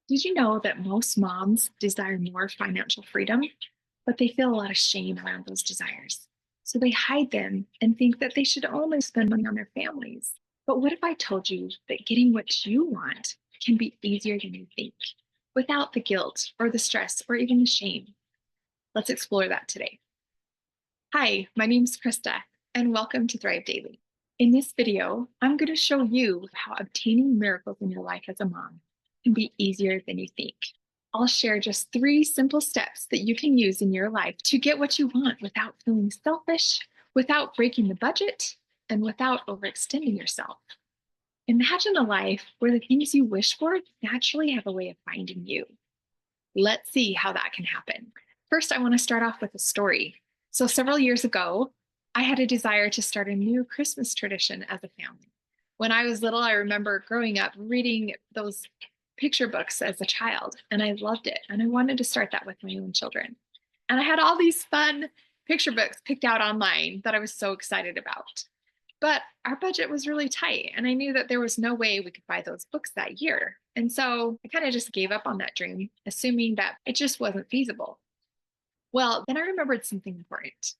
Did you know that most moms desire more financial freedom, but they feel a lot of shame around those desires? So they hide them and think that they should only spend money on their families. But what if I told you that getting what you want can be easier than you think, without the guilt or the stress or even the shame? Let's explore that today. Hi, my name's Krista, and welcome to Thrive Daily. In this video, I'm going to show you how obtaining miracles in your life as a mom can be easier than you think. I'll share just 3 simple steps that you can use in your life to get what you want without feeling selfish, without breaking the budget, and without overextending yourself. Imagine a life where the things you wish for naturally have a way of finding you. Let's see how that can happen. First, I want to start off with a story. So, several years ago, I had a desire to start a new Christmas tradition as a family. When I was little, I remember growing up reading those picture books as a child, and I loved it. And I wanted to start that with my own children. And I had all these fun picture books picked out online that I was so excited about. But our budget was really tight, and I knew that there was no way we could buy those books that year. And so I kind of just gave up on that dream, assuming that it just wasn't feasible. Well, then I remembered something important.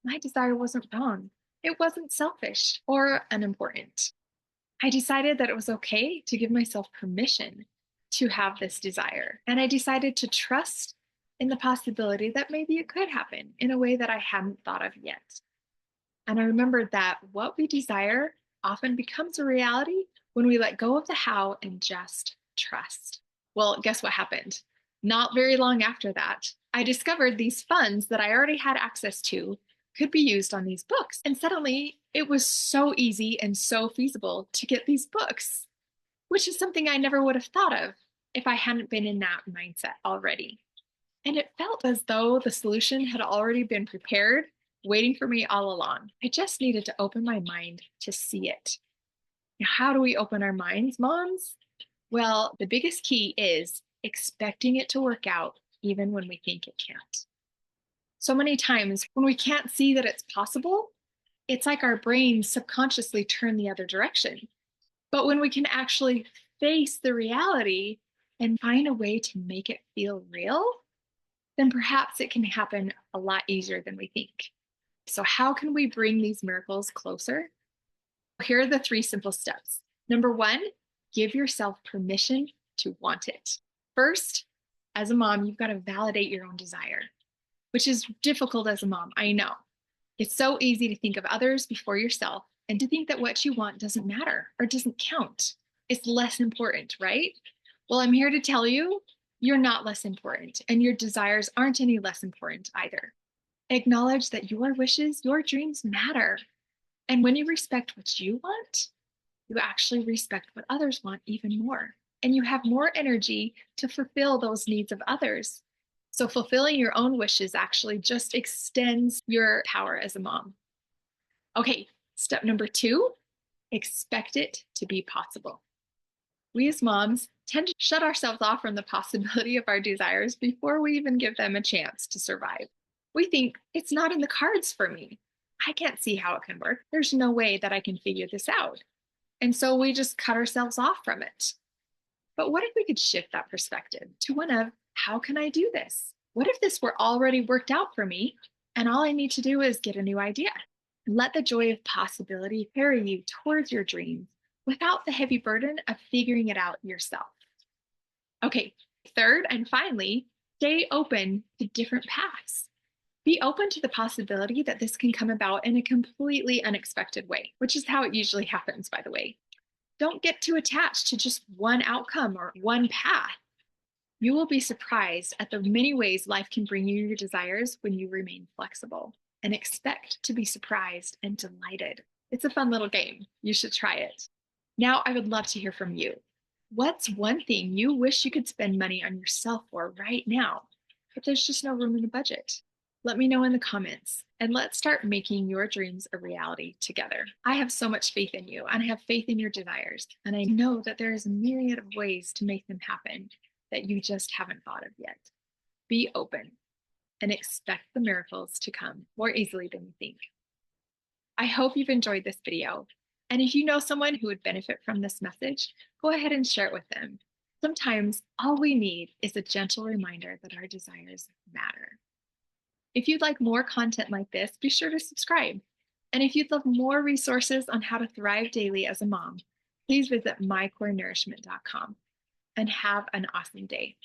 My desire wasn't wrong. It wasn't selfish or unimportant. I decided that it was okay to give myself permission to have this desire. And I decided to trust in the possibility that maybe it could happen in a way that I hadn't thought of yet. And I remembered that what we desire often becomes a reality when we let go of the how and just trust. Well, guess what happened? Not very long after that, I discovered these funds that I already had access to could be used on these books. And suddenly it was so easy and so feasible to get these books, which is something I never would have thought of if I hadn't been in that mindset already. And it felt as though the solution had already been prepared, waiting for me all along. I just needed to open my mind to see it. Now, how do we open our minds, moms? Well, the biggest key is expecting it to work out even when we think it can't. So many times when we can't see that it's possible, it's like our brains subconsciously turn the other direction. But when we can actually face the reality and find a way to make it feel real, then perhaps it can happen a lot easier than we think. So, how can we bring these miracles closer? Here are the 3 simple steps. Number 1, give yourself permission to want it. First, as a mom, you've got to validate your own desire, which is difficult as a mom. I know. It's so easy to think of others before yourself and to think that what you want doesn't matter or doesn't count. It's less important, right? Well, I'm here to tell you you're not less important, and your desires aren't any less important either. Acknowledge that your wishes, your dreams matter. And when you respect what you want, you actually respect what others want even more. And you have more energy to fulfill those needs of others. So fulfilling your own wishes actually just extends your power as a mom. Okay, step number 2, expect it to be possible. We as moms tend to shut ourselves off from the possibility of our desires before we even give them a chance to survive. We think it's not in the cards for me. I can't see how it can work. There's no way that I can figure this out. And so we just cut ourselves off from it. But what if we could shift that perspective to one of, how can I do this? What if this were already worked out for me and all I need to do is get a new idea? Let the joy of possibility carry you towards your dreams without the heavy burden of figuring it out yourself. Okay, third and finally, stay open to different paths. Be open to the possibility that this can come about in a completely unexpected way, which is how it usually happens, by the way. Don't get too attached to just one outcome or one path. You will be surprised at the many ways life can bring you your desires when you remain flexible, and expect to be surprised and delighted. It's a fun little game. You should try it. Now, I would love to hear from you. What's one thing you wish you could spend money on yourself for right now, but there's just no room in the budget? Let me know in the comments, and let's start making your dreams a reality together. I have so much faith in you, and I have faith in your desires, and I know that there is a myriad of ways to make them happen that you just haven't thought of yet. Be open and expect the miracles to come more easily than you think. I hope you've enjoyed this video. And if you know someone who would benefit from this message, go ahead and share it with them. Sometimes all we need is a gentle reminder that our desires matter. If you'd like more content like this, be sure to subscribe. And if you'd love more resources on how to thrive daily as a mom, please visit mycorenourishment.com and have an awesome day.